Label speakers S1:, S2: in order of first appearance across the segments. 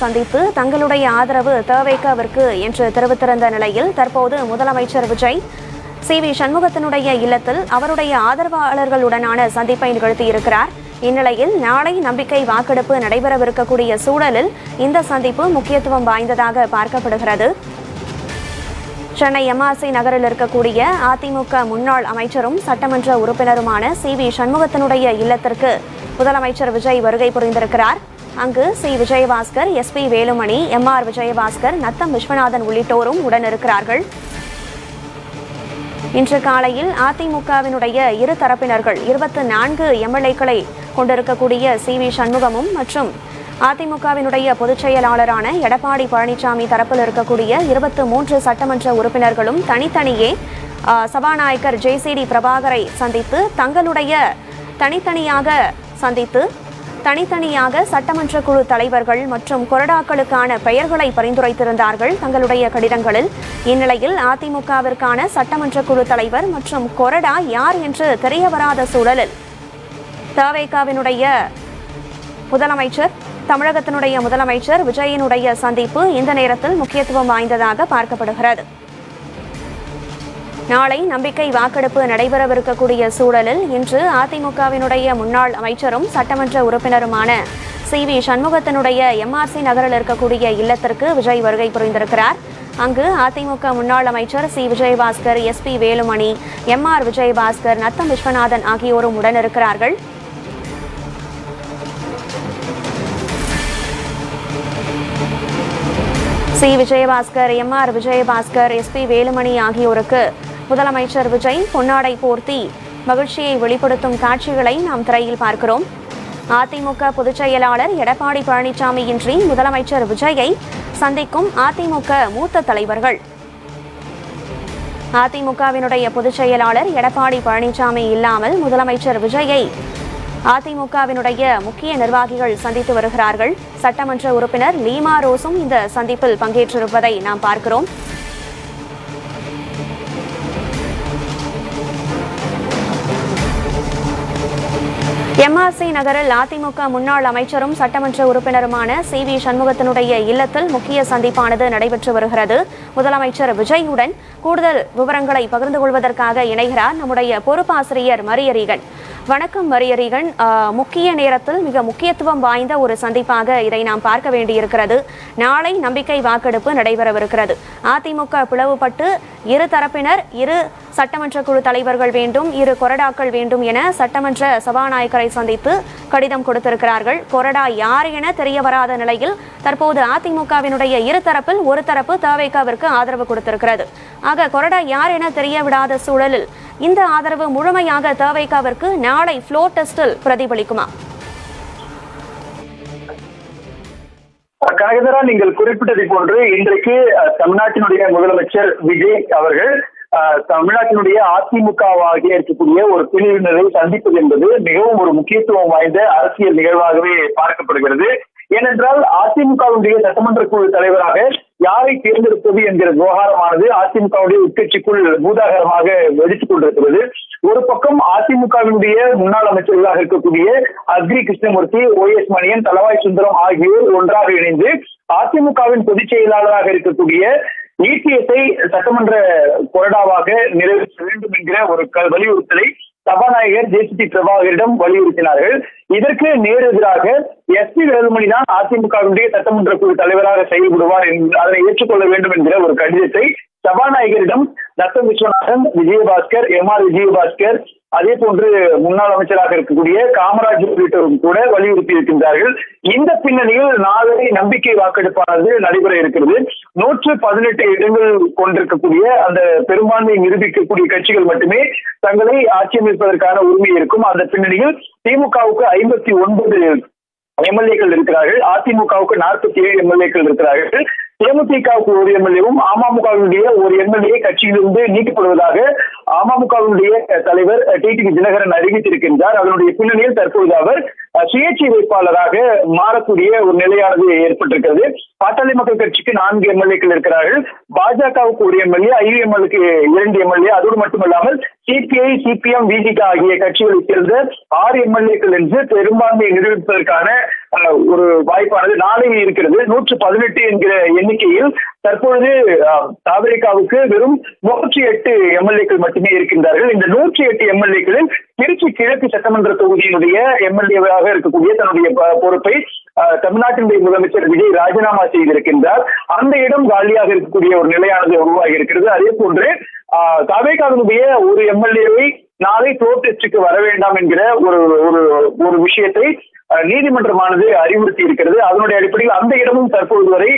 S1: சந்தித்து தங்களுடைய ஆதரவு தவேகாவிற்கு என்று தெரிவித்திருந்த நிலையில் தற்போது முதலமைச்சர் விஜய் சி.வி. சண்முகத்தினுடைய இல்லத்தில் அவருடைய ஆதரவாளர்களுடனான சந்திப்பை நிகழ்த்தியிருக்கிறார். இந்நிலையில் நாளை நம்பிக்கை வாக்கெடுப்பு நடைபெறவிருக்கக்கூடிய சூழலில் இந்த சந்திப்பு முக்கியத்துவம் வாய்ந்ததாக பார்க்கப்படுகிறது. சென்னை எம்ஆர்சி நகரில் இருக்கக்கூடிய அதிமுக முன்னாள் அமைச்சரும் சட்டமன்ற உறுப்பினருமான சி.வி. சண்முகத்தினுடைய இல்லத்திற்கு முதலமைச்சர் விஜய் வருகை புரிந்திருக்கிறார். அங்கு C. Vijayabaskar, S P. Velumani, M R. Vijayabaskar, Natham Viswanathan உள்ளிட்டோரும் உடனிருக்கிறார்கள். இன்று காலையில் அதிமுகவினுடைய இரு தரப்பினர்கள் 24 எம்எல்ஏக்களை கொண்டிருக்கக்கூடிய சி.வி. சண்முகமும் மற்றும் அதிமுகவினுடைய பொதுச் செயலாளரான எடப்பாடி பழனிசாமி தரப்பில் இருக்கக்கூடிய 23 சட்டமன்ற உறுப்பினர்களும் தனித்தனியே சபாநாயகர் ஜே.சி.டி. பிரபாகரை சந்தித்து தனித்தனியாக சட்டமன்ற குழு தலைவர்கள் மற்றும் கொறடாக்களுக்கான பெயர்களை பரிந்துரைத்திருந்தார்கள் தங்களுடைய கடிதங்களில். இந்நிலையில் அதிமுகவிற்கான சட்டமன்ற குழு தலைவர் மற்றும் கொறடா யார் என்று தெரியவராத சூழலில் தவேகாவினுடைய தமிழகத்தினுடைய முதலமைச்சர் விஜயினுடைய சந்திப்பு இந்த நேரத்தில் முக்கியத்துவம் வாய்ந்ததாக பார்க்கப்படுகிறது. நாளை நம்பிக்கை வாக்கெடுப்பு நடைபெறவிருக்கக்கூடிய சூழலில் இன்று அதிமுகவினுடைய முன்னாள் அமைச்சரும் சட்டமன்ற உறுப்பினருமான சி.வி. சண்முகத்தினுடைய எம்ஆர்சி நகரில் இருக்கக்கூடிய இல்லத்திற்கு விஜய் வருகை புரிந்திருக்கிறார். அங்கு அதிமுக முன்னாள் அமைச்சர் C. Vijayabaskar, S P. Velumani, M R. Vijayabaskar, Natham Viswanathan ஆகியோரும் உடனிருக்கிறார்கள். C. Vijayabaskar, M R. Vijayabaskar, S P. Velumani ஆகியோருக்கு முதலமைச்சர் விஜய் பொன்னாடை போர்த்தி மகிழ்ச்சியை வெளிப்படுத்தும் காட்சிகளை நாம் திரையில் பார்க்கிறோம். அதிமுக பொதுச் செயலாளர் எடப்பாடி பழனிசாமியின்றி முதலமைச்சர் விஜயை சந்திக்கும் அதிமுக மூத்த தலைவர்கள். அதிமுகவினுடைய பொதுச் செயலாளர் எடப்பாடி பழனிசாமி இல்லாமல் முதலமைச்சர் விஜயை அதிமுகவினுடைய முக்கிய நிர்வாகிகள் சந்தித்து வருகிறார்கள். சட்டமன்ற உறுப்பினர் லீமா ரோஸும் இந்த சந்திப்பில் பங்கேற்றிருப்பதை நாம் பார்க்கிறோம். எம்ஆர்சி நகரில் அதிமுக முன்னாள் அமைச்சரும் சட்டமன்ற உறுப்பினருமான சி.வி. சண்முகத்தினுடைய இல்லத்தில் முக்கிய சந்திப்பானது நடைபெற்று வருகிறது. முதலமைச்சர் விஜயுடன் கூடுதல் விவரங்களை பகிர்ந்து கொள்வதற்காக இணைகிறார் நம்முடைய பொறுப்பாசிரியர் மரியரீகன். வணக்கம் மரியரீகன். முக்கிய நேரத்தில் மிக முக்கியத்துவம் வாய்ந்த ஒரு சந்திப்பாக இதை நாம் பார்க்க வேண்டியிருக்கிறது. நாளை நம்பிக்கை வாக்கெடுப்பு நடைபெறவிருக்கிறது. அதிமுக பிளவுபட்டு இரு தரப்பினர், இரு சட்டமன்ற குழு தலைவர்கள் வேண்டும், இரு கொறடாக்கள் வேண்டும் என சட்டமன்ற சபாநாயகரை சந்தித்து கடிதம் கொடுத்திருக்கிறார்கள். கொறடா யார் என தெரிய வராத நிலையில் தற்போது அதிமுகவினுடைய இரு தரப்பில் ஒரு தரப்பு தவேகாவிற்கு ஆதரவு கொடுத்திருக்கிறது. ஆக கொறடா யார் என தெரிய விடாத சூழலில் இந்த ஆதரவு முழுமையாக தவேகாவிற்கு நாளை ஃப்ளோர் டெஸ்டில் பிரதிபலிக்குமா?
S2: கனகதரா, நீங்கள் குறிப்பிட்டதை போன்று இன்றைக்கு தமிழ்நாட்டினுடைய முதலமைச்சர் விஜய் அவர்கள் தமிழ்நாட்டினுடைய அதிமுகவாகிய இருக்கக்கூடிய ஒரு பிரிவினரை சந்திப்பது என்பது மிகவும் ஒரு முக்கியத்துவம் வாய்ந்த அரசியல் நிகழ்வாகவே பார்க்கப்படுகிறது. ஏனென்றால் அதிமுகவுடைய சட்டமன்ற குழு தலைவராக யாரை தேர்ந்தெடுப்பது என்கிற விவகாரமானது அதிமுகவுடைய உட்கட்சிக்குள் பூதாகரமாக வெடித்துக் கொண்டிருக்கிறது. ஒரு பக்கம் அதிமுகவினுடைய முன்னாள் அமைச்சர்களாக இருக்கக்கூடிய அக்ரி கிருஷ்ணமூர்த்தி, OS மணியன், தளவாய் சுந்தரம் ஆகியோர் ஒன்றாக இணைந்து அதிமுகவின் பொதுச் செயலாளராக இருக்கக்கூடிய EPS-ஐ சட்டமன்ற கொறடாவாக நிறைவேற்ற வேண்டும் என்கிற ஒரு வலியுறுத்தலை சபாநாயகர் ஜே.சி.டி. பிரபாகரிடம் வலியுறுத்தினார்கள். இதற்கு நேர் எதிராக எஸ்.பி. வேலுமணி தான் அதிமுகவினுடைய சட்டமன்ற குழு தலைவராக செயல்படுவார், அதனை ஏற்றுக்கொள்ள வேண்டும் என்கிற ஒரு கடிதத்தை சபாநாயகரிடம் நத்தம் விஸ்வநாதன், விஜயபாஸ்கர், எம்.ஆர். விஜயபாஸ்கர், அதே போன்று முன்னாள் அமைச்சராக இருக்கக்கூடிய காமராஜ் உள்ளிட்டோரும் கூட வலியுறுத்தி இருக்கின்றார்கள். இந்த பின்னணியில் நாளை நம்பிக்கை வாக்கெடுப்பானது நடைபெற இருக்கிறது. 118 இடங்கள் கொண்டிருக்கக்கூடிய அந்த பெரும்பான்மையை நிரூபிக்கக்கூடிய கட்சிகள் மட்டுமே தங்களை ஆட்சி அமைப்பதற்கான உரிமை இருக்கும். அந்த பின்னணியில் திமுகவுக்கு 59 எம்எல்ஏக்கள் இருக்கிறார்கள், அதிமுகவுக்கு 47 எம்எல்ஏக்கள் இருக்கிறார்கள், தேமுதிகவுக்கு ஒரு எம்எல்ஏவும் அமமுகவினுடைய ஒரு எம்எல்ஏ கட்சியிலிருந்து நீக்கப்படுவதாக அமமுகவினுடைய தலைவர் டிடிவி தினகரன் அறிவித்திருக்கின்றார். அதனுடைய பின்னணியில் தற்போது அவர் சுயேட்சை வேட்பாளராக மாறக்கூடிய ஒரு நிலையானது ஏற்பட்டிருக்கிறது. பாட்டாளி மக்கள் கட்சிக்கு 4 எம்எல்ஏக்கள் இருக்கிறார்கள். பாஜகவுக்கு 1 எம்எல்ஏ, ஐயுஎம்எல்க்கு 2 எம்எல்ஏ. அதோடு மட்டுமல்லாமல் சிபிஐ, சிபிஎம், விஜிக ஆகிய கட்சிகளை சேர்ந்த 6 எம்எல்ஏக்கள் என்று பெரும்பான்மையை நிரூபிப்பதற்கான ஒரு வாய்ப்பானது நாளை இருக்கிறது. 118 என்கிற எண்ணிக்கையில் தற்பொழுது தாவேகாவுக்கு வெறும் 108 எம்எல்ஏக்கள் மட்டுமே இருக்கின்றார்கள். இந்த 108 எம்எல்ஏக்களில் திருச்சி கிழக்கு சட்டமன்ற தொகுதியினுடைய எம்எல்ஏவாக இருக்கக்கூடிய தன்னுடைய பொறுப்பை தமிழ்நாட்டினுடைய முதலமைச்சர் விஜய் ராஜினாமா செய்திருக்கின்றார். அந்த இடம் காலியாக இருக்கக்கூடிய ஒரு நிலையானது உருவாகி இருக்கிறது. அதே போன்று தாவேகாவினுடைய ஒரு எம்எல்ஏவை நாளை ஃப்ளோர் டெஸ்டுக்கு வர வேண்டாம் என்கிற ஒரு விஷயத்தை நீதிமன்றமானது அறிவுறுத்தி இருக்கிறது. அதனுடைய அடிப்படையில் அந்த இடமும் தற்போது வரை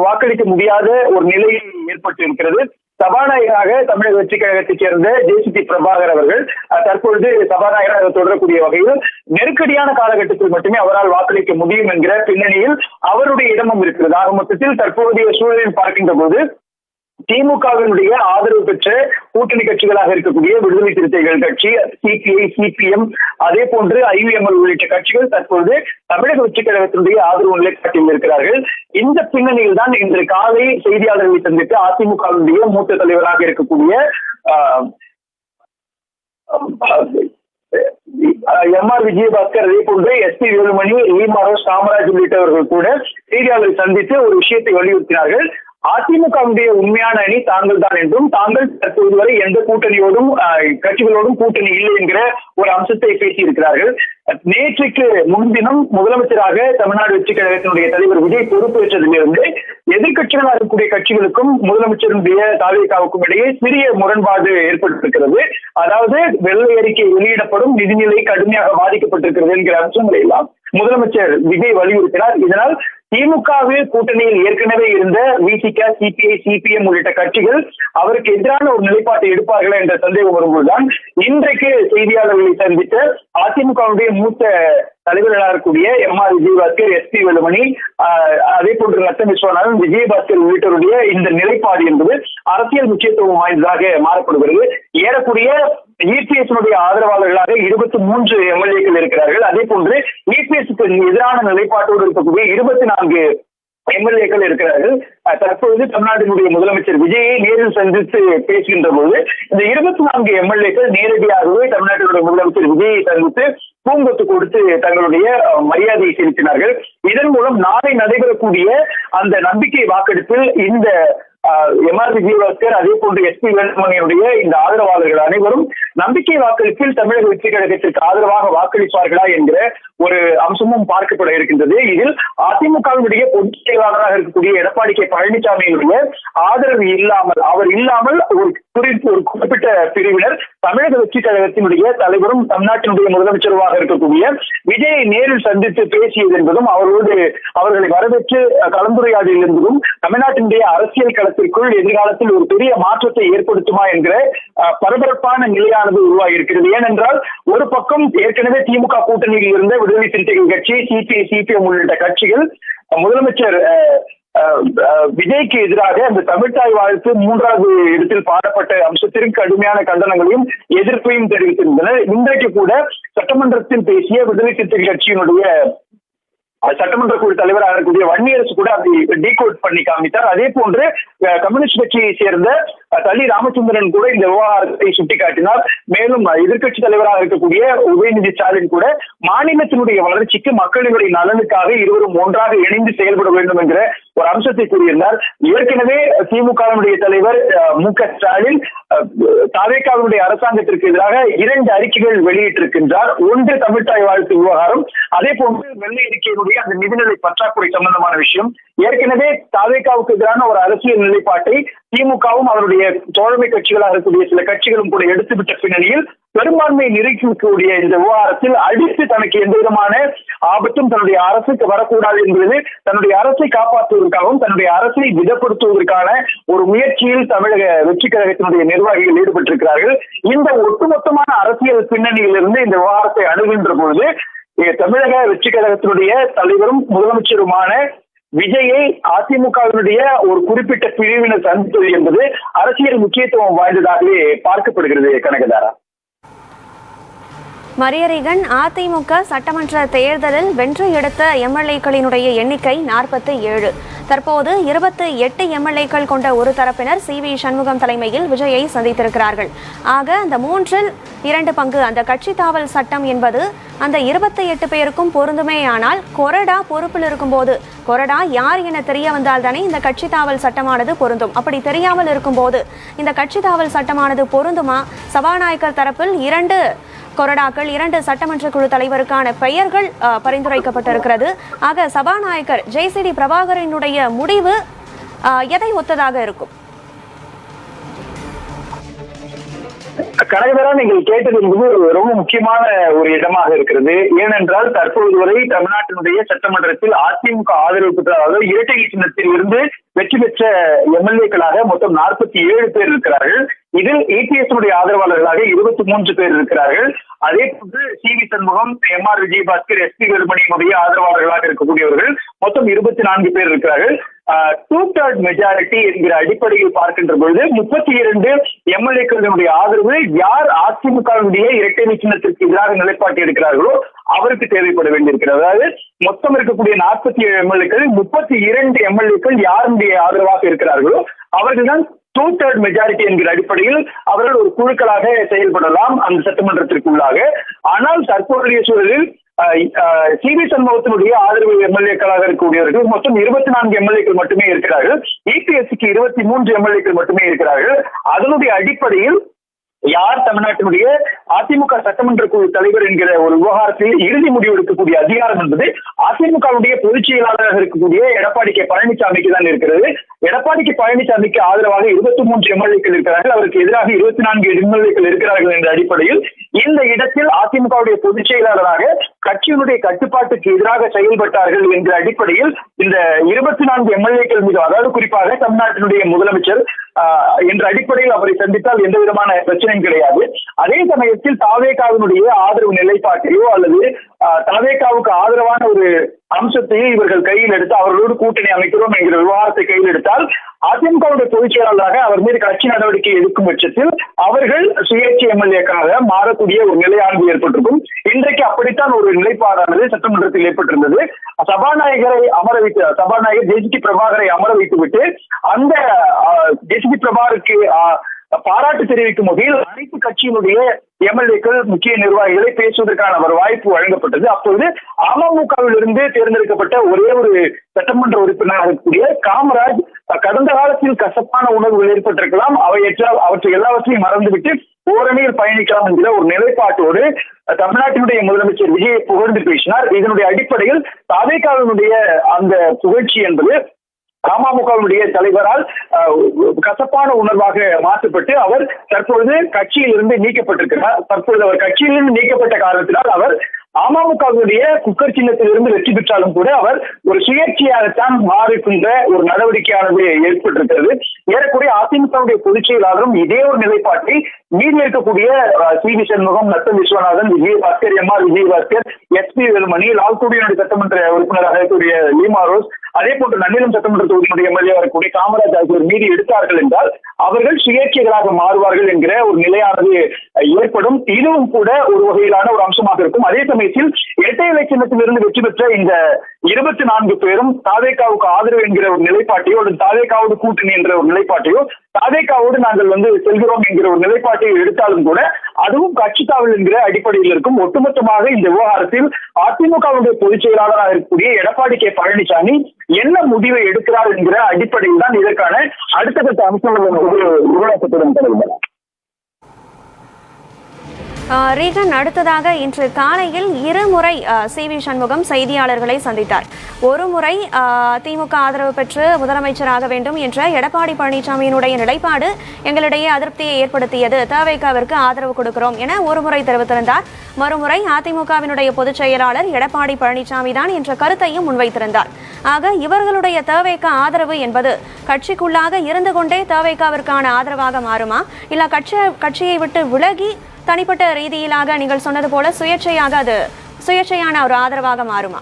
S2: வாக்களிக்க முடியாத ஒரு நிலை ஏற்பட்டு இருக்கிறது. சபாநாயகராக தமிழக வெற்றி கழகத்தைச் சேர்ந்த ஜேசிபி பிரபாகர் அவர்கள் தற்பொழுது சபாநாயகராக தொடரக்கூடிய வகையில் நெருக்கடியான காலகட்டத்தில் மட்டுமே அவரால் வாக்களிக்க முடியும் என்கிற பின்னணியில் அவருடைய இடமும் இருக்கிறது. ஆக மொத்தத்தில் தற்போதைய சூழலில் பார்க்கின்ற போது திமுகவினுடைய ஆதரவு பெற்ற கூட்டணி கட்சிகளாக இருக்கக்கூடிய விடுதலை சிறுத்தைகள் கட்சி, சிபிஐ, சிபிஎம், அதே போன்று ஐயுஎம்எல் உள்ளிட்ட கட்சிகள் தற்போது தமிழக வெற்றி கழகத்தினுடைய ஆதரவு நிலைப்பாட்டில் இருக்கிறார்கள். இந்த பின்னணியில் தான் இன்று காலை செய்தியாளர்களை சந்தித்து அதிமுகவினுடைய மூத்த தலைவராக இருக்கக்கூடிய எம்ஆர் விஜயபாஸ்கர், அதே போன்று எஸ்பி வேலுமணி, ஈமாரோஸ், காமராஜ் உள்ளிட்டவர்கள் கூட செய்தியாளர்களை சந்தித்து ஒரு விஷயத்தை வலியுறுத்தினார்கள். அதிமுகவுடைய உண்மையான அணி தாங்கள் தான் என்றும், தாங்கள் தற்போது வரை எந்த கூட்டணியோடும் கட்சிகளோடும் கூட்டணி இல்லை என்கிற ஒரு அம்சத்தை பேசியிருக்கிறார்கள். நேற்றுக்கு முன்தினம் முதலமைச்சராக தமிழ்நாடு வெற்றி கழகத்தினுடைய தலைவர் விஜய் பொறுப்பேற்றதிலிருந்து எதிர்கட்சிகளாக இருக்கக்கூடிய கட்சிகளுக்கும் முதலமைச்சருடைய தாவேகாவுக்கும் இடையே சிறிய முரண்பாடு ஏற்பட்டிருக்கிறது. அதாவது வெள்ளை அறிக்கை வெளியிடப்படும், நிதிநிலை கடுமையாக பாதிக்கப்பட்டிருக்கிறது என்கிற அம்சங்களை எல்லாம் முதலமைச்சர் விஜய் வலியுறுத்தினார். இதனால் திமுகவில் கூட்டணியில் ஏற்கனவே இருந்த விசிக, சிபிஐ, சிபிஎம் உள்ளிட்ட கட்சிகள் அவருக்கு எதிரான ஒரு நிலைப்பாட்டை எடுப்பார்களா என்ற சந்தேகம் வரும்போதுதான் இன்றைக்கு செய்தியாளர்களை சந்தித்த அதிமுகவுடைய மூத்த தலைவர்களாக இருக்கக்கூடிய எம்ஆர் விஜயபாஸ்கர், எஸ்பி வேலுமணி, அதே போன்று ரத்தன் விஸ்வநாதன், விஜயபாஸ்கர் உள்ளிட்டவருடைய இந்த நிலைப்பாடு என்பது அரசியல் முக்கியத்துவம் வாய்ந்ததாக மாறப்படுகிறது. ஏறக்கூடிய இபிஎஸ் ஆதரவாளர்களாக 23 எம்எல்ஏக்கள் இருக்கிறார்கள். அதே போன்று இபிஎஸ்க்கு எதிரான நிலைப்பாட்டோடு இருக்கக்கூடிய 24 எம்எல்ஏக்கள் இருக்கிறார்கள். தற்போது தமிழ்நாட்டினுடைய முதலமைச்சர் விஜயை நேரில் சந்தித்து பேசுகின்ற போது இந்த 24 எம்எல்ஏக்கள் நேரடியாகவே தமிழ்நாட்டினுடைய முதலமைச்சர் விஜயை சந்தித்து பூங்கொத்து கொடுத்து தங்களுடைய மரியாதையை செலுத்தினார்கள். இதன் மூலம் நாளை நடைபெறக்கூடிய அந்த நம்பிக்கை வாக்கெடுப்பில் இந்த எம்ஆர் விஜயபாஸ்கர், அதே போன்று எஸ்பி வேலுமணியுடைய இந்த ஆதரவாளர்கள் அனைவரும் நம்பிக்கை வாக்களிப்பில் தமிழக வெற்றி கழகத்திற்கு ஆதரவாக வாக்களிப்பார்களா என்கிற ஒரு அம்சமும் பார்க்கப்பட இருக்கின்றது. இதில் அதிமுகவினுடைய பொதுச் செயலாளராக இருக்கக்கூடிய எடப்பாடி கே பழனிசாமியினுடைய ஆதரவு இல்லாமல், அவர் இல்லாமல் ஒரு குறிப்பிட்ட பிரிவினர் தமிழக வெற்றி கழகத்தினுடைய தலைவரும் தமிழ்நாட்டினுடைய முதலமைச்சருமாக இருக்கக்கூடிய விஜயை நேரில் சந்தித்து பேசியது என்பதும் அவர்களை வரவேற்று கலந்துரையாடியது என்பதும் தமிழ்நாட்டினுடைய அரசியல் களத்திற்குள் எதிர்காலத்தில் ஒரு பெரிய மாற்றத்தை ஏற்படுத்துமா என்கிற பரபரப்பான நிலையானது உருவாகி இருக்கிறது. ஏனென்றால் ஒரு பக்கம் ஏற்கனவே திமுக கூட்டணியில் இருந்த விடுதலை சிறுத்தைகள் கட்சி, சிபிஐ, சிபிஎம் உள்ளிட்ட கட்சிகள் முதலமைச்சர் விஜய்க்கு எதிராக அந்த தமிழ்தாய் வாழ்த்து 3வது இடத்தில் பாடப்பட்ட அம்சத்திற்கு கடுமையான கண்டனங்களையும் எதிர்ப்பையும் தெரிவித்திருந்தனர். இன்றைக்கு கூட சட்டமன்றத்தில் பேசிய விடுதலை சிறுத்தைகள் கட்சியினுடைய சட்டமன்ற குழு தலைவராக இருக்கக்கூடிய வன்னியரசு கூட அதை டீகோட் பண்ணி காமித்தார். அதே போன்று கம்யூனிஸ்ட் கட்சியை சேர்ந்த தளி ராமச்சந்திரன் கூட இந்த விவகாரத்தை சுட்டிக்காட்டினார். மேலும் எதிர்கட்சி தலைவராக இருக்கக்கூடிய உதயநிதி ஸ்டாலின் கூட மாநிலத்தினுடைய வளர்ச்சிக்கு, மக்களினுடைய நலனுக்காக இருவரும் ஒன்றாக இணைந்து செயல்பட வேண்டும் என்கிற ஒரு அம்சத்தை கூறியிருந்தார். ஏற்கனவே திமுகவினுடைய தலைவர் மு.க. ஸ்டாலின் தாவேகாவினுடைய அரசாங்கத்திற்கு எதிராக 2 அறிக்கைகள் வெளியிட்டிருக்கின்றார். ஒன்று தமிழ்தாய் வாழ்த்து விவகாரம், அதே போன்று வெள்ளை அறிக்கையினுடைய அந்த நிதிநிலை பற்றாக்குறை சம்பந்தமான விஷயம். ஏற்கனவே தாவேகாவுக்கு எதிரான ஒரு அரசியல் நிலைப்பாட்டை திமுகவும் அவருடைய தோழமை கட்சிகளாக இருக்கக்கூடிய சில கட்சிகளும் கூட எடுத்துவிட்ட பின்னணியில் பெரும்பான்மை நிரூபிக்கக்கூடிய இந்த விவகாரத்தில் அடித்து தனக்கு எந்த விதமான ஆபத்தும் தன்னுடைய அரசுக்கு வரக்கூடாது என்பது தன்னுடைய அரசை காப்பாற்றுவதற்காகவும் தன்னுடைய அரசை திடப்படுத்துவதற்கான ஒரு முயற்சியில் தமிழக வெற்றி கழகத்தினுடைய நிர்வாகிகள் ஈடுபட்டிருக்கிறார்கள். இந்த ஒட்டுமொத்தமான அரசியல் பின்னணியிலிருந்து இந்த விவகாரத்தை அணுகின்ற பொழுது தமிழக வெற்றி கழகத்தினுடைய தலைவரும் முதலமைச்சருமான விஜயை அதிமுகவினுடைய ஒரு குறிப்பிட்ட பிரிவினர் சந்தித்தது என்பது அரசியல் முக்கியத்துவம் வாய்ந்ததாகவே பார்க்கப்படுகிறது. கனகதாரா.
S1: மரியரீகன், அதிமுக சட்டமன்ற தேர்தலில் வென்று எடுத்த எம்எல்ஏக்களினுடைய எண்ணிக்கை 47. தற்போது 28 எம்எல்ஏக்கள் கொண்ட ஒரு தரப்பினர் CV சண்முகம் தலைமையில் விஜயை சந்தித்திருக்கிறார்கள். ஆக அந்த 2/3 பங்கு அந்த கட்சி தாவல் சட்டம் என்பது அந்த 28 பேருக்கும் பொருந்துமே. ஆனால் கொறடா பொறுப்பில் இருக்கும்போது கொறடா யார் என தெரிய வந்தால் தானே இந்த கட்சி தாவல் சட்டமானது பொருந்தும். அப்படி தெரியாமல் இருக்கும்போது இந்த கட்சி தாவல் சட்டமானது பொருந்துமா? சபாநாயகர் தரப்பில் 2 கொறடாக்கள், 2 சட்டமன்ற குழு தலைவருக்கான பெயர்கள் பரிந்துரைக்கப்பட்டிருக்கிறது. ஆக சபாநாயகர் JCD பிரபாகரனுடைய முடிவு எதை ஒத்ததாக இருக்கும்?
S2: கனகதரா, நீங்கள் கேட்டது என்பது ரொம்ப முக்கியமான ஒரு இடமாக இருக்கிறது. ஏனென்றால் தற்போது வரை தமிழ்நாட்டினுடைய சட்டமன்றத்தில் அதிமுக ஆதரவு பெற்ற, அதாவது இரட்டை சின்னத்தில் இருந்து வெற்றி பெற்ற எம்எல்ஏக்களாக மொத்தம் 47 பேர் இருக்கிறார்கள். இதில் EPS ஆதரவாளர்களாக 23 பேர் இருக்கிறார்கள். அதே போன்று CV Shanmugam, MR Vijayabaskar, SP வேலுமணியினுடைய ஆதரவாளர்களாக இருக்கக்கூடியவர்கள் மொத்தம் 24 பேர் இருக்கிறார்கள். 2/3 மெஜாரிட்டி என்கிற அடிப்படையில் பார்க்கின்ற பொழுது 32 எம்எல்ஏக்களுடைய ஆதரவு யார் அதிமுகவுடைய இரட்டை சின்னத்திற்கு எதிராக நிலைப்பாட்டு எடுக்கிறார்களோ அவருக்கு தேவைப்பட வேண்டியிருக்கிறது. அதாவது மொத்தம் இருக்கக்கூடிய 47 எம்எல்ஏக்கள் 32 எம்எல்ஏக்கள் யாருடைய ஆதரவாக இருக்கிறார்களோ அவர்கள்தான் 2/3 மெஜாரிட்டி என்கிற அடிப்படையில் அவர்கள் ஒரு குழுக்களாக செயல்படலாம் அந்த சட்டமன்றத்திற்குள்ளாக. ஆனால் தற்போதைய சூழலில் CV சண்முகத்தினுடைய ஆதரவு எம்எல்ஏக்களாக இருக்கக்கூடியவர்கள் மொத்தம் 24 எம்எல்ஏக்கள் மட்டுமே இருக்கிறார்கள். EPSக்கு 23 எம்எல்ஏக்கள் மட்டுமே இருக்கிறார்கள். அதனுடைய அடிப்படையில் யார் தமிழ்நாட்டினுடைய அதிமுக சட்டமன்ற குழு தலைவர் என்கிற ஒரு விவகாரத்தில் இறுதி முடிவு எடுக்கக்கூடிய அதிகாரம் என்பது அதிமுகவுடைய பொதுச் செயலாளராக இருக்கக்கூடிய எடப்பாடி K பழனிசாமிக்கு தான் இருக்கிறது. எடப்பாடி K பழனிசாமிக்கு ஆதரவாக 23 எம்எல்ஏக்கள் இருக்கிறார்கள், அவருக்கு எதிராக 24 எம்எல்ஏக்கள் இருக்கிறார்கள் என்ற அடிப்படையில் இந்த இடத்தில் அதிமுகவுடைய பொதுச் செயலாளராக கட்சியினுடைய கட்டுப்பாட்டுக்கு எதிராக செயல்பட்டார்கள் என்ற அடிப்படையில் இந்த 24 எம்எல்ஏக்கள் மீது, அதாவது குறிப்பாக தமிழ்நாட்டினுடைய முதலமைச்சர் என்ற அடிப்படையில் அவரை சந்தித்தால் எந்த விதமான பிரச்சனையும் கிடையாது. அதே சமயத்தில் தாவேகாவினுடைய ஆதரவு நிலைப்பாட்டையோ அல்லது தாவேகாவுக்கு ஆதரவான ஒரு அம்சத்தையே இவர்கள் கையில் எடுத்து அவர்களோடு கூட்டணி அமைக்கிறோம் என்கிற விவகாரத்தை கையில் எடுத்தால் அதிமுகவுடைய பொதுச் செயலாளராக அவர் மீது கட்சி நடவடிக்கை எடுக்கும் பட்சத்தில் அவர்கள் சுயேட்சை எம்எல்ஏக்காக மாறக்கூடிய ஒரு நிலையானது ஏற்பட்டிருக்கும். இன்றைக்கு அப்படித்தான் ஒரு நிலைப்பாடானது சட்டமன்றத்தில் ஏற்பட்டிருந்தது. சபாநாயகரை அமர வைத்து, சபாநாயகர் JCD பிரபாகரை அமர வைத்து விட்டு அந்த JCD பிரபாகருக்கு பாராட்டு தெரிவிக்கும் வகையில் அனைத்து கட்சியினுடைய எம்எல்ஏக்கள், முக்கிய நிர்வாகிகளை பேசுவதற்கான ஒரு வாய்ப்பு வழங்கப்பட்டது. அப்பொழுது அமமுகவில் இருந்து தேர்ந்தெடுக்கப்பட்ட ஒரே ஒரு சட்டமன்ற உறுப்பினராக இருக்கக்கூடிய காமராஜ் கடந்த காலத்தில் கசப்பான உணர்வுகள் ஏற்பட்டிருக்கலாம், அவற்றை எல்லாவற்றையும் மறந்துவிட்டு ஓரணியில் பயணிக்கலாம் என்கிற ஒரு நிலைப்பாட்டோடு தமிழ்நாட்டினுடைய முதலமைச்சர் விஜய் புகழ்ந்து பேசினார். இதனுடைய அடிப்படையில் தாவேகாவினுடைய அந்த புகழ்ச்சி என்பது அமமுகவுடைய தலைவரால் கசப்பான உணர்வாக மாற்றப்பட்டு அவர் தற்பொழுது கட்சியில் இருந்து நீக்கப்பட்டிருக்கிறார். தற்பொழுது அவர் கட்சியிலிருந்து நீக்கப்பட்ட காரணத்தினால் அவர் அமமுகவுடைய குக்கர் சின்னத்திலிருந்து வெற்றி பெற்றாலும் கூட அவர் ஒரு சுயேட்சையாகத்தான் மாறுகின்ற ஒரு நடவடிக்கையானது ஏற்பட்டிருக்கிறது. ஏறக்கூடிய அதிமுகவுடைய பொதுச் செயலாளரும் இதே ஒரு நிலைப்பாட்டை மீதி இருக்கக்கூடிய CV Shanmugam, Natham Viswanathan, Vijayabaskar, MR Vijayabaskar, SP Velumani, லால்குடியினுடைய சட்டமன்ற உறுப்பினராக இருக்கக்கூடிய லீமா ரோஸ், அதே போன்று நன்னிலம் சட்டமன்ற தொகுதியினுடைய MLA இருக்கக்கூடிய காமராஜ் ஆகியோர் மீறி எடுத்தார்கள் என்றால் அவர்கள் சுயேட்சைகளாக மாறுவார்கள் என்கிற ஒரு நிலையானது ஏற்படும். இதுவும் கூட ஒரு வகையிலான ஒரு அம்சமாக இருக்கும். அதே சமயத்தில் இரட்டை இலை சின்னத்திலிருந்து வெற்றி பெற்ற இந்த 24 பேரும் தாவேகாவுக்கு ஆதரவு என்கிற ஒரு நிலைப்பாட்டையோ அல்லது தாவேகாவோடு கூட்டணி என்ற ஒரு நிலைப்பாட்டையோ தாவேகாவோடு நாங்கள் செல்கிறோம் என்கிற ஒரு நிலைப்பாட்டை எடுத்தாலும் கூட அதுவும் கட்சி தாவல் என்கிற அடிப்படையில் இருக்கும். ஒட்டுமொத்தமாக இந்த விவகாரத்தில் அதிமுகவுடைய பொதுச் செயலாளராக இருக்கக்கூடிய எடப்பாடி K பழனிசாமி என்ன முடிவை எடுக்கிறார் என்கிற அடிப்படையில் தான் இதற்கான அடுத்த கட்ட அம்சங்கள் விவாதத்துடன் தொடர்பாக.
S1: ரீகன், அடுத்ததாக இன்று காலையில் 2 முறை CV சண்முகம் செய்தியாளர்களை சந்தித்தார். ஒரு முறை திமுக ஆதரவு பெற்று முதலமைச்சராக வேண்டும் என்ற எடப்பாடி பழனிசாமியினுடைய நிலைப்பாடு எங்களிடையே அதிருப்தியை ஏற்படுத்தியது, தவேகாவிற்கு ஆதரவு கொடுக்கிறோம் என ஒரு முறை தெரிவித்திருந்தார். மறுமுறை அதிமுகவினுடைய பொதுச் செயலாளர் எடப்பாடி பழனிசாமி தான் என்ற கருத்தையும் முன்வைத்திருந்தார். ஆக இவர்களுடைய தவேகா ஆதரவு என்பது கட்சிக்குள்ளாக இருந்து கொண்டே தவேகாவிற்கான ஆதரவாக மாறுமா, இல்ல கட்சியை விட்டு விலகி தனிப்பட்ட ரீதியிலாக நீங்கள் சொன்னது போல சுயேட்சையாக அது சுயேட்சையான ஒரு ஆதரவாக மாறுமா?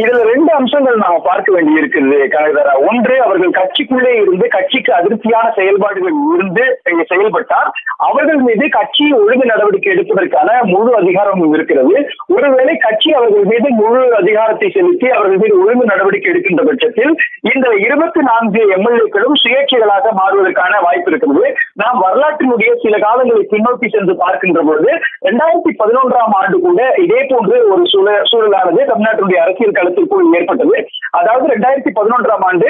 S2: இதுல 2 அம்சங்கள் நாம பார்க்க வேண்டி இருக்குது கனகதரா. ஒன்று, அவர்கள் கட்சிக்குள்ளே இருந்து கட்சிக்கு அதிருப்தியான செயல்பாடுகள் இருந்து செயல்பட்டால் அவர்கள் மீது கட்சி ஒழுங்கு நடவடிக்கை எடுப்பதற்கான முழு அதிகாரம் இருக்கிறது. ஒருவேளை கட்சி அவர்கள் மீது முழு அதிகாரத்தை செலுத்தி அவர்கள் மீது ஒழுங்கு நடவடிக்கை எடுக்கின்ற பட்சத்தில் இந்த 24 எம்எல்ஏக்களும் சுயேட்சைகளாக மாறுவதற்கான வாய்ப்பு இருக்கிறது. நாம் வரலாற்றினுடைய சில காலங்களை பின்னோக்கி சென்று பார்க்கின்ற பொழுது 2011ஆம் ஆண்டு கூட இதே போன்று ஒரு சூழலானது தமிழ்நாட்டினுடைய அரசியல் களத்திற்குள் ஏற்பட்டது. அதாவது 2011ஆம் ஆண்டு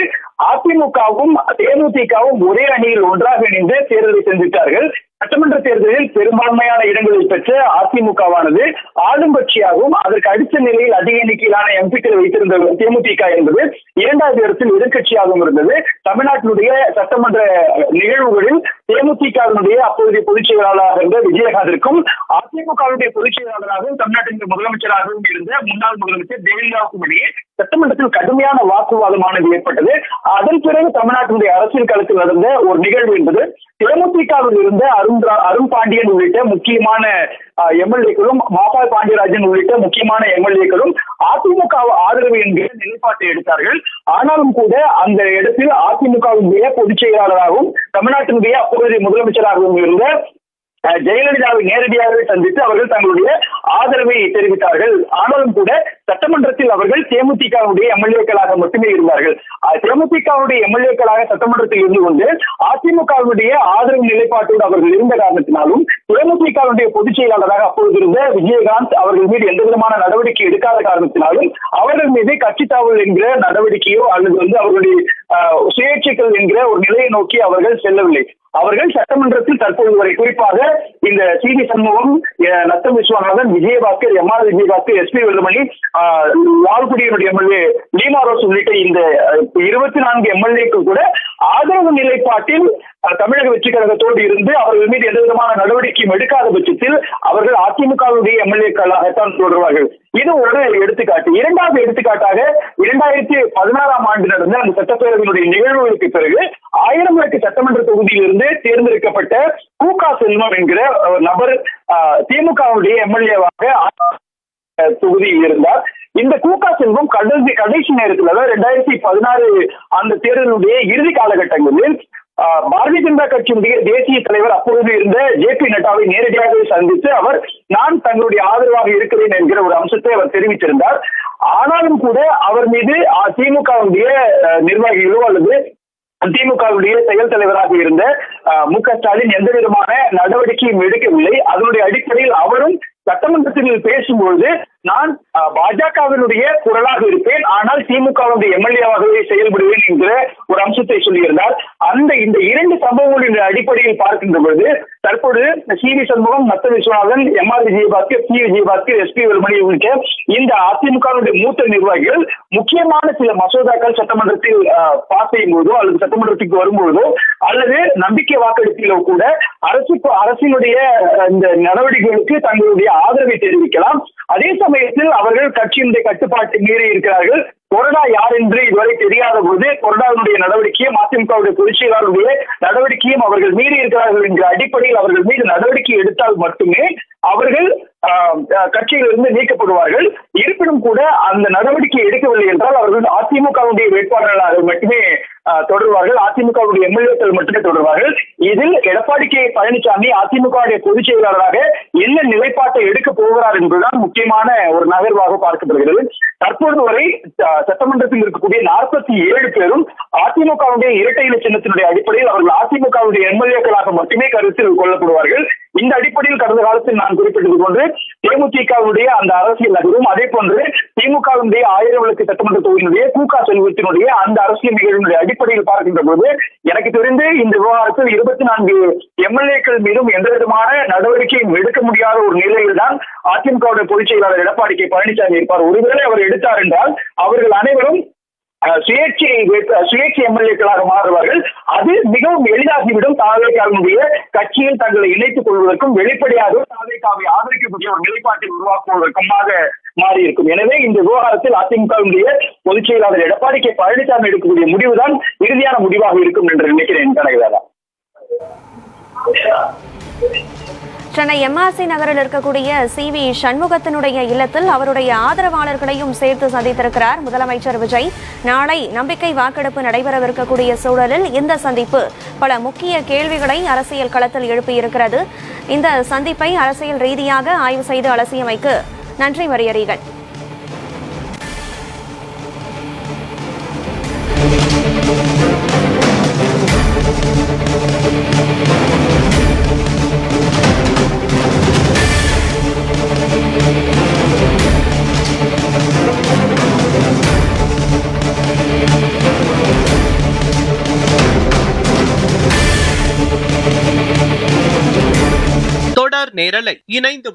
S2: அதிமுகவும் தேமுதிகவும் ஒரே அணியில் ஒன்றாக இணைந்து தேர்தலை சந்தித்தார்கள். சட்டமன்ற தேர்தலில் பெரும்பான்மையான இடங்களில் பெற்ற அதிமுகவானது ஆளும் கட்சியாகவும் அதற்கு அடுத்த நிலையில் அதிக எண்ணிக்கையிலான எம்பிக்களை வைத்திருந்த தேமுதிக என்பது 2வது இடத்தில் எதிர்கட்சியாகவும் இருந்தது. தமிழ்நாட்டினுடைய சட்டமன்ற நிகழ்வுகளில் தேமுதிகவினுடைய அப்போதைய பொதுச் செயலாளராக இருந்த விஜயகாந்திற்கும் அதிமுகவுடைய பொதுச் செயலாளராகவும் தமிழ்நாட்டின் முதலமைச்சராகவும் இருந்த முன்னாள் முதலமைச்சர் ஜெயலலிதாவுக்கும் இடையே சட்டமன்றத்தில் கடுமையான வாக்குவாதமானது ஏற்பட்டது. அதன் பிறகு தமிழ்நாட்டினுடைய அரசியல் களத்தில் நடந்த ஒரு நிகழ்வு என்பது தேமுதிகவில் இருந்த அருண் பாண்டியன் உள்ளிட்ட முக்கியமான எம்எல்ஏக்களும் மாபா பாண்டியராஜன் உள்ளிட்ட முக்கியமான எம்எல்ஏக்களும் அதிமுக ஆதரவு என்கிற நிலைப்பாட்டை எடுத்தார்கள். ஆனாலும் கூட அந்த இடத்தில் அதிமுகவினுடைய பொதுச் செயலாளராகவும் தமிழ்நாட்டினுடைய அப்போதைய முதலமைச்சராகவும் இருந்த ஜெயலலிதாவை நேரடியாக சந்தித்து அவர்கள் தங்களுடைய ஆதரவை தெரிவித்தார்கள். ஆனாலும் கூட சட்டமன்றத்தில் அவர்கள் தேமுதிகவுடைய எம்எல்ஏக்களாக மட்டுமே இருந்தார்கள். தேமுதிகவுடைய எம்எல்ஏக்களாக சட்டமன்றத்தில் இருந்து கொண்டு அதிமுகவுடைய ஆதரவு நிலைப்பாட்டோடு அவர்கள் இருந்த காரணத்தினாலும் தேமுதிகவுடைய பொதுச் செயலாளராக அப்பொழுது இருந்த விஜயகாந்த் அவர்கள் மீது எந்த விதமான நடவடிக்கை எடுக்காத காரணத்தினாலும் அவர்கள் மீது கட்சி தாவல் என்கிற நடவடிக்கையோ அல்லது அவர்களுடைய சுயேட்சைகள் என்கிற ஒரு நிலையை நோக்கி அவர்கள் செல்லவில்லை. அவர்கள் சட்டமன்றத்தில் தற்போது வரை குறிப்பாக இந்த C V. Shanmugam, Natham Viswanathan, Vijayabaskar, M R. Vijayabaskar, S P. Velumani, லால்குடியினுடைய எம்எல்ஏ லீமா ரோஸ் உள்ளிட்ட இந்த 24 எம்எல்ஏக்கள் கூட ஆதரவு நிலைப்பாட்டில் தமிழக வெற்றி கழகத்தோடு இருந்து அவர்கள் மீது எந்த விதமான நடவடிக்கையும் எடுக்காத பட்சத்தில் அவர்கள் அதிமுகவுடைய எம்எல்ஏக்களாகத்தான் தொடர்வார்கள். இது ஒரு எடுத்துக்காட்டு. 2வது எடுத்துக்காட்டாக 2016ஆம் ஆண்டு நடந்த அந்த சட்டப்பேரவையினுடைய நிகழ்வுகளுக்கு பிறகு 1000 விளக்கு சட்டமன்ற தொகுதியிலிருந்து தேர்ந்தெடுக்கப்பட்ட கூகா செல்வம் என்கிற நபர் திமுகவுடைய எம்எல்ஏவாக தொகுதியில் இருந்தார். இந்த கூகா செல்வம் கடைசி நேரத்தில், அதாவது 2016 அந்த தேர்தலுடைய இறுதி காலகட்டங்களில் பாரதிய ஜனதா கட்சியினுடைய தேசிய தலைவர் அப்பொழுது இருந்த ஜே.பி. நட்டாவை நேரடியாக சந்தித்து அவர் நான் தங்களுடைய ஆதரவாக இருக்கிறேன் என்கிற ஒரு அம்சத்தை அவர் தெரிவித்திருந்தார். ஆனாலும் கூட அவர் மீது திமுகவுடைய நிர்வாகிகளோ அல்லது திமுகவுடைய செயல் தலைவராக இருந்த மு.க. ஸ்டாலின் எந்த விதமான நடவடிக்கையும் எடுக்கவில்லை. அதனுடைய அடிப்படையில் அவரும் சட்டமன்றத்தில் பேசும்பொழுது நான் பாஜகவினுடைய குரலாக இருப்பேன், ஆனால் திமுகவுடைய எம்எல்ஏவாகவே செயல்படுவேன் என்கிற ஒரு அம்சத்தை சொல்லியிருந்தார். இந்த 2 சம்பவங்களின் அடிப்படையில் பார்க்கின்ற பொழுது தற்போது C V. Shanmugam, Natha Viswanathan, M R. Vijayabaskar, P. Vijayabaskar, S P. Velumani உள்ளிட்ட இந்த அதிமுகவுடைய மூத்த நிர்வாகிகள் முக்கியமான சில மசோதாக்கள் சட்டமன்றத்தில் பாஸ் செய்யும் போதோ அல்லது சட்டமன்றத்துக்கு வரும்போதோ அல்லது நம்பிக்கை வாக்கெடுப்பிலோ கூட அரசினுடைய இந்த நடவடிக்கைகளுக்கு தங்களுடைய ஆதரவை தெரிவிக்கலாம். அதே சமயத்தில் அவர்கள் கட்சியினுடைய கட்டுப்பாட்டை மீறி இருக்கிறார்கள். கொறடா யார் என்று இதுவரை தெரியாத போது கொறடாவினுடைய நடவடிக்கையும் அதிமுகவுடைய பொதுச் செயலாளருடைய நடவடிக்கையும் அவர்கள் மீறி இருக்கிறார்கள் என்கிற அடிப்படையில் அவர்கள் மீது நடவடிக்கை எடுத்தால் மட்டுமே அவர்கள் கட்சியிலிருந்து நீக்கப்படுவார்கள். இருப்பினும் கூட அந்த நடவடிக்கை எடுக்கவில்லை என்றால் அவர்கள் அதிமுகவுடைய வேட்பாளர்களாக மட்டுமே தொடர்வார்கள், அதிமுகவுடைய எம்எல்ஏக்கள் மட்டுமே தொடர்வார்கள். இதில் எடப்பாடி கே. பழனிசாமி அதிமுகவுடைய பொதுச் செயலாளராக என்ன நிலைப்பாட்டை எடுக்க போகிறார் என்பதுதான் முக்கியமான ஒரு நகர்வாக பார்க்கப்படுகிறது. தற்போது வரை சட்டமன்றத்தில் இருக்கக்கூடிய 47 பேரும் அதிமுகவுடைய இரட்டை இலை சின்னத்தினுடைய அடிப்படையில் அவர்கள் அதிமுகவுடைய எம்எல்ஏக்களாக மட்டுமே கருத்தில் கொள்ளப்படுவார்கள். இந்த அடிப்படையில் கடந்த காலத்தில் நான் குறிப்பிட்டது போன்று தேமுதிகவுடைய அந்த அரசியல் நகரும், அதே போன்று திமுகவுடைய 1000 விளக்கு சட்டமன்ற தொகுதியினுடைய கூகா செல்வத்தினுடைய அந்த அரசியல் நிகழ்வுடைய அடிப்படையில் பார்க்கின்ற போது எனக்கு தெரிந்து இந்த விவகாரத்தில் 24 எம்எல்ஏக்கள் மீதும் எந்த விதமான நடவடிக்கையும் எடுக்க முடியாத ஒரு நிலையில் தான் அதிமுகவுடைய பொதுச் செயலாளர் எடப்பாடி கே. பழனிசாமி இருப்பார். ஒருவேளை அவர் எடுத்தார் என்றால் அவர்கள் அனைவரும் சுயேட்சை எம்எல்ஏக்களாக மாறுவார்கள். அது மிகவும் எளிதாகிவிடும். தாவேகாவினுடைய கட்சியில் தங்களை இணைத்துக் கொள்வதற்கும் வெளிப்படையாக தாவேகாவை ஆதரிக்கக்கூடிய ஒரு நிலைப்பாட்டை உருவாக்குவதற்குமாக மாறியிருக்கும். எனவே இந்த விவகாரத்தில் அதிமுகவினுடைய பொதுச் செயலாளர் எடப்பாடி கே. பழனிசாமி எடுக்கக்கூடிய முடிவுதான் இறுதியான முடிவாக இருக்கும் என்று நினைக்கிறேன். கனகதாரா.
S1: சென்னை எம்ஆர்சி நகரில் இருக்கக்கூடிய CV சண்முகத்தினுடைய இல்லத்தில் அவருடைய ஆதரவாளர்களையும் சேர்த்து சந்தித்திருக்கிறார் முதலமைச்சர் விஜய். நாளை நம்பிக்கை வாக்கெடுப்பு நடைபெறவிருக்கக்கூடிய சூழலில் இந்த சந்திப்பு பல முக்கிய கேள்விகளை அரசியல் களத்தில் எழுப்பியிருக்கிறது. இந்த சந்திப்பை அரசியல் ரீதியாக ஆய்வு செய்து அலசியமைக்கு நன்றி மரியரீகன்.
S3: தொடர் நேரலை இணைந்து